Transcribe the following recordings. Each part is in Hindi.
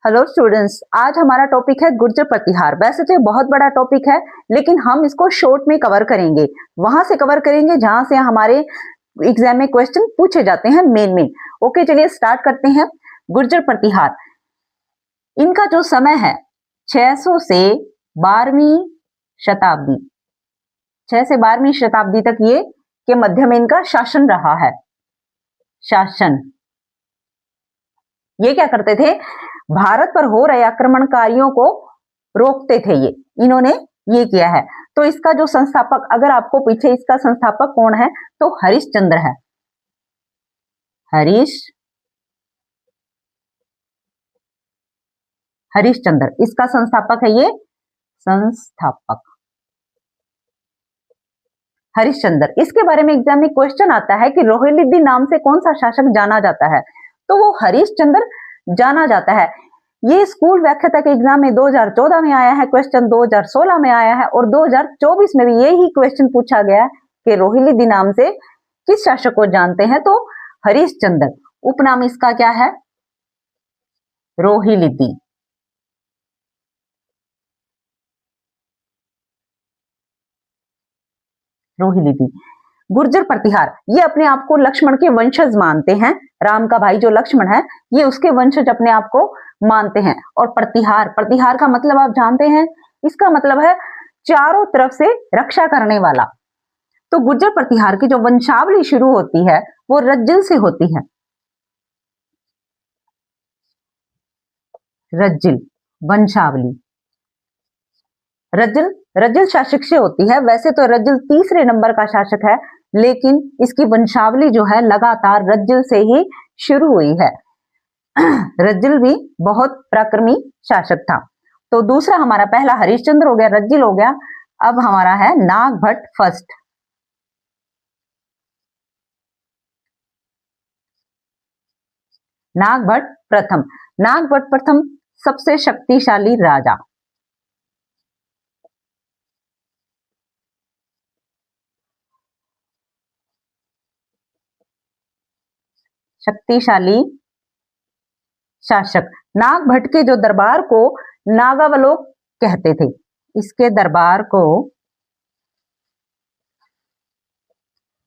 हेलो स्टूडेंट्स, आज हमारा टॉपिक है गुर्जर प्रतिहार। वैसे तो ये बहुत बड़ा टॉपिक है, लेकिन हम इसको शॉर्ट में कवर करेंगे। वहां से कवर करेंगे जहां से हमारे एग्जाम में क्वेश्चन पूछे जाते हैं मेन में। ओके, चलिए स्टार्ट करते हैं। गुर्जर प्रतिहार, इनका जो समय है 600 से 12वीं शताब्दी, 6 से 12वीं शताब्दी तक ये के मध्य में इनका शासन रहा है। शासन, ये क्या करते थे? भारत पर हो रहे आक्रमणकारियों को रोकते थे। ये इन्होंने ये किया है। तो इसका जो संस्थापक, अगर आपको पीछे इसका संस्थापक कौन है तो हरिश्चंद्र है। हरिश्चंद्र इसका संस्थापक है। ये संस्थापक हरिश्चंद्र। इसके बारे में एग्जाम में क्वेश्चन आता है कि रोहिल्लुद्दीन नाम से कौन सा शासक जाना जाता है, तो वो हरिश्चंद्र जाना जाता है। ये स्कूल व्याख्याता के एग्जाम में 2014 में आया है क्वेश्चन, 2016 में आया है और 2024 में भी यही क्वेश्चन पूछा गया है कि रोहिल्लुद्दीन नाम से किस शासक को जानते हैं, तो हरिश्चंद्र। उपनाम इसका क्या है? रोहिल्लुद्दीन। रोहिल्लुद्दीन। गुर्जर प्रतिहार, ये अपने आप को लक्ष्मण के वंशज मानते हैं। राम का भाई जो लक्ष्मण है, ये उसके वंशज अपने आप को मानते हैं। और प्रतिहार, प्रतिहार का मतलब आप जानते हैं, इसका मतलब है चारों तरफ से रक्षा करने वाला। तो गुर्जर प्रतिहार की जो वंशावली शुरू होती है वो रज्जिल से होती है। रज्जिल वंशावली, रज्जिल शासक से होती है। वैसे तो रज्जिल तीसरे नंबर का शासक है, लेकिन इसकी वंशावली जो है लगातार रज्जिल से ही शुरू हुई है। रज्जिल भी बहुत पराक्रमी शासक था। तो दूसरा हमारा, पहला हरिश्चंद्र हो गया, रज्जिल हो गया। अब हमारा है नागभट्ट फर्स्ट। नागभट्ट प्रथम। नागभट्ट प्रथम सबसे शक्तिशाली राजा। शक्तिशाली शासक। नागभट्ट के जो दरबार को नागावलोक कहते थे। इसके दरबार को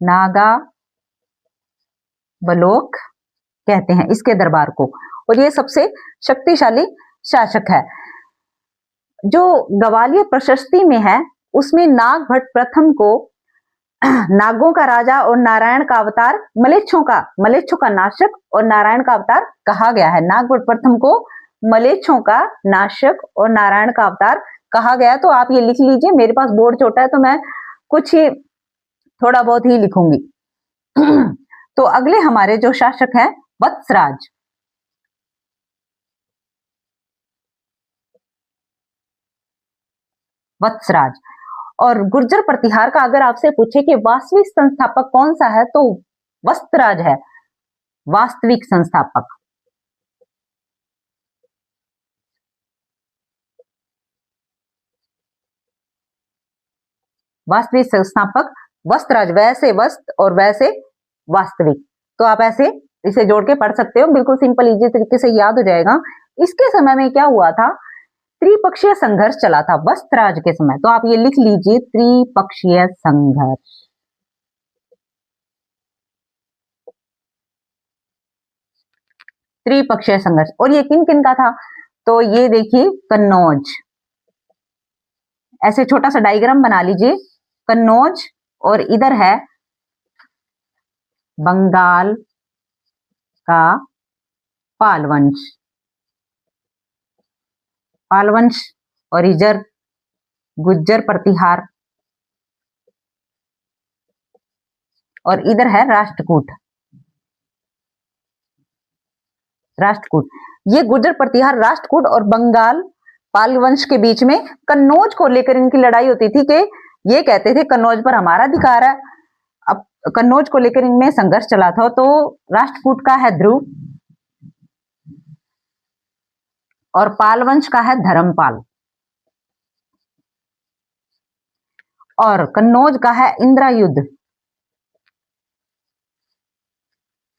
नागावलोक कहते हैं, इसके दरबार को। और ये सबसे शक्तिशाली शासक है। जो ग्वालियर प्रशस्ति में है उसमें नागभट्ट प्रथम को नागों का राजा और नारायण का अवतार, मलेच्छों का नाशक और नारायण का अवतार कहा गया है। नागभट्ट प्रथम को मलेच्छों का नाशक और नारायण का अवतार कहा गया। तो आप ये लिख लीजिए, मेरे पास बोर्ड छोटा है तो मैं कुछ ही थोड़ा बहुत ही लिखूंगी। तो अगले हमारे जो शासक हैं वत्सराज। वत्सराज। और गुर्जर प्रतिहार का अगर आपसे पूछे कि वास्तविक संस्थापक कौन सा है, तो वत्सराज है वास्तविक संस्थापक। वास्तविक संस्थापक वत्सराज। वैसे वस्त और वैसे वास्तविक, तो आप ऐसे इसे जोड़ के पढ़ सकते हो, बिल्कुल सिंपल इजी तरीके से याद हो जाएगा। इसके समय में क्या हुआ था? त्रिपक्षीय संघर्ष चला था वत्सराज के समय। तो आप ये लिख लीजिए, त्रिपक्षीय संघर्ष। त्रिपक्षीय संघर्ष। और ये किन किन का था? तो ये देखिए, कन्नौज। ऐसे छोटा सा डायग्राम बना लीजिए, कन्नौज और इधर है बंगाल का पालवंश। पालवंश और इधर गुर्जर प्रतिहार और इधर है राष्ट्रकूट। राष्ट्रकूट, ये गुर्जर प्रतिहार, राष्ट्रकूट और बंगाल पालवंश के बीच में कन्नौज को लेकर इनकी लड़ाई होती थी कि ये कहते थे कन्नौज पर हमारा अधिकार है। अब कन्नौज को लेकर इनमें संघर्ष चला था। तो राष्ट्रकूट का है ध्रुव और पालवंश का है धर्मपाल और कन्नौज का है इंद्रायुध।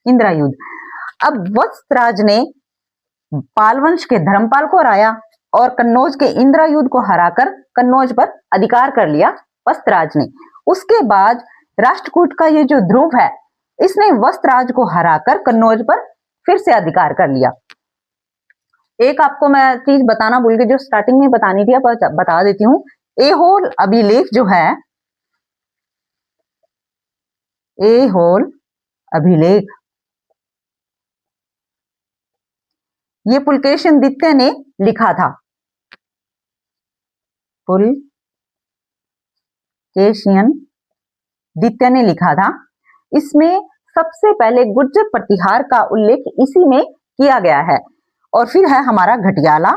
इंद्रायुध। अब वत्सराज ने पाल वंश के धर्मपाल को हराया और कन्नौज के इंद्रायुध को हराकर कन्नौज पर अधिकार कर लिया वस्त्रराज ने। उसके बाद राष्ट्रकूट का ये जो ध्रुव है, इसने वस्त्रराज को हराकर कन्नौज पर फिर से अधिकार कर लिया। एक आपको मैं चीज बताना भूल गई, जो स्टार्टिंग में बतानी थी, अब बता देती हूँ। ऐहोल अभिलेख जो है, ऐहोल अभिलेख, ये पुलकेशिन द्वितीय ने लिखा था। पुलकेशिन द्वितीय ने लिखा था। इसमें सबसे पहले गुर्जर प्रतिहार का उल्लेख इसी में किया गया है। और फिर है हमारा घटियाला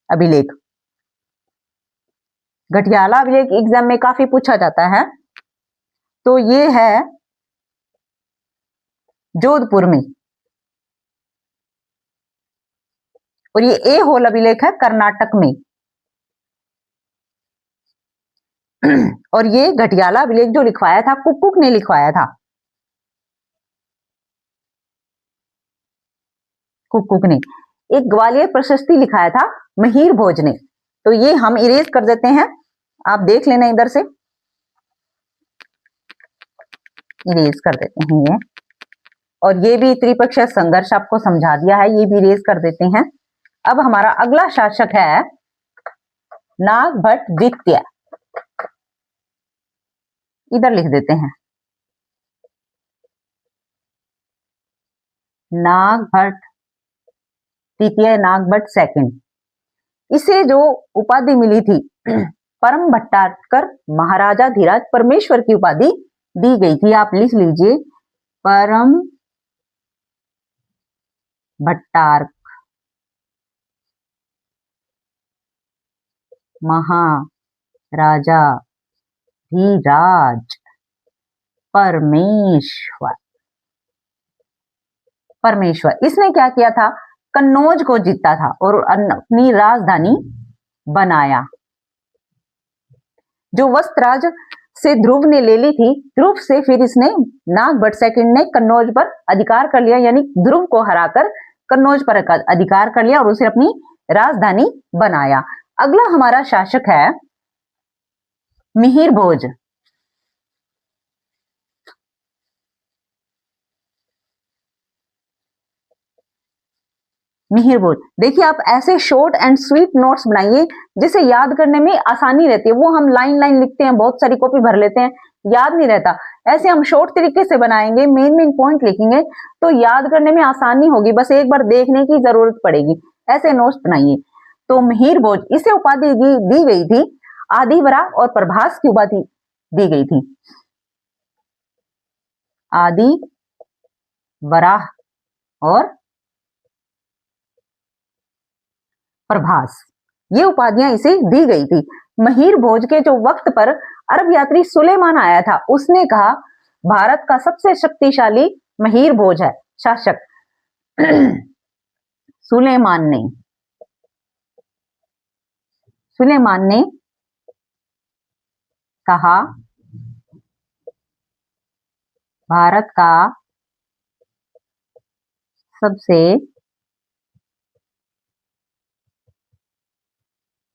अभिलेख। घटियाला अभिलेख एग्जाम में काफी पूछा जाता है। तो ये है जोधपुर में, और ये ऐहोल अभिलेख है कर्नाटक में। और ये घटियाला अभिलेख जो लिखवाया था, कुक्कुट ने लिखवाया था, कुक्कुट ने। एक ग्वालियर प्रशस्ति लिखाया था महिर भोज ने। तो ये हम इरेज कर देते हैं, आप देख लेना इधर से, इरेज कर देते हैं ये। और ये भी त्रिपक्षीय संघर्ष आपको समझा दिया है, ये भी इरेज कर देते हैं। अब हमारा अगला शासक है नागभट्ट द्वितीय, इधर लिख देते हैं नागभट्ट द्वितीय, नागभट्ट सेकंड। इसे जो उपाधि मिली थी परम भट्टारकर महाराजा धीराज परमेश्वर की उपाधि दी गई थी। आप लिख लीजिए, परम भट्टारक महाराजा धीराज परमेश्वर। परमेश्वर इसने क्या किया था, कन्नौज को जीता था और अपनी राजधानी बनाया। जो वस्त्रराज से ध्रुव ने ले ली थी, ध्रुव से फिर इसने नागभट्ट सेकंड ने कन्नौज पर अधिकार कर लिया, यानी ध्रुव को हराकर कन्नौज पर अधिकार कर लिया और उसे अपनी राजधानी बनाया। अगला हमारा शासक है मिहिर भोज। मिहिर भोज, देखिए आप ऐसे शॉर्ट एंड स्वीट नोट्स बनाइए जिसे याद करने में आसानी रहती है। वो हम लाइन लाइन लिखते हैं, बहुत सारी कॉपी भर लेते हैं, याद नहीं रहता। ऐसे हम शॉर्ट तरीके से बनाएंगे, मेन मेन पॉइंट लिखेंगे तो याद करने में आसानी होगी, बस एक बार देखने की जरूरत पड़ेगी। ऐसे नोट्स बनाइए। तो मिहिर भोज, इसे उपाधि दी गई थी आदिवरा और प्रभास की उपाधि दी गई थी। आदि वराह और प्रभास, ये उपाधियां इसे दी गई थी। मिहिर भोज के जो वक्त पर अरब यात्री सुलेमान आया था, उसने कहा भारत का सबसे शक्तिशाली मिहिर भोज है शासक। सुलेमान ने कहा भारत का सबसे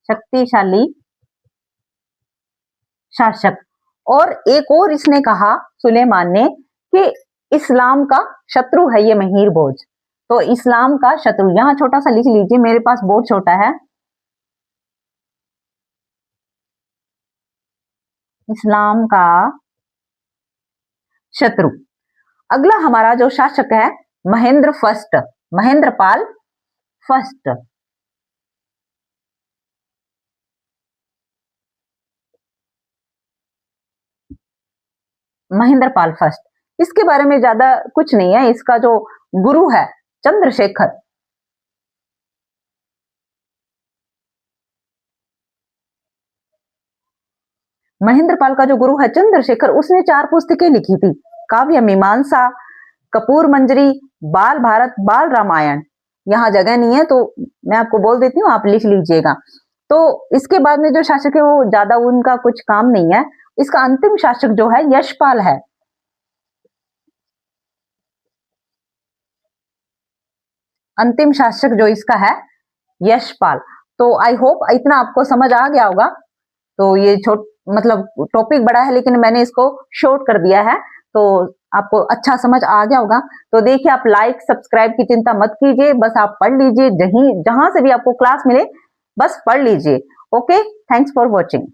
शक्तिशाली शासक। और एक और इसने कहा सुलेमान ने कि इस्लाम का शत्रु है ये मिहिर भोज। तो इस्लाम का शत्रु, यहां छोटा सा लिख लीजिए, मेरे पास बहुत छोटा है। इस्लाम का शत्रु। अगला हमारा जो शासक है Mahendra first, Mahendrapal first. Mahendrapal first, इसके बारे में ज्यादा कुछ नहीं है। इसका जो गुरु है चंद्रशेखर। महेंद्रपाल का जो गुरु है चंद्रशेखर, उसने 4 पुस्तकें लिखी थी, काव्य मीमांसा, कपूर मंजरी, बाल भारत, बाल रामायण। यहाँ जगह नहीं है तो मैं आपको बोल देती हूँ, आप लिख लीजिएगा। तो इसके बाद में जो शासक है वो ज्यादा उनका कुछ काम नहीं है। इसका अंतिम शासक जो है यशपाल है। अंतिम शासक जो इसका है यशपाल। तो आई होप इतना आपको समझ आ गया होगा। तो ये मतलब टॉपिक बड़ा है लेकिन मैंने इसको शॉर्ट कर दिया है, तो आपको अच्छा समझ आ गया होगा। तो देखिए, आप लाइक सब्सक्राइब की चिंता मत कीजिए, बस आप पढ़ लीजिए, जहां से भी आपको क्लास मिले बस पढ़ लीजिए। Okay, thanks for watching.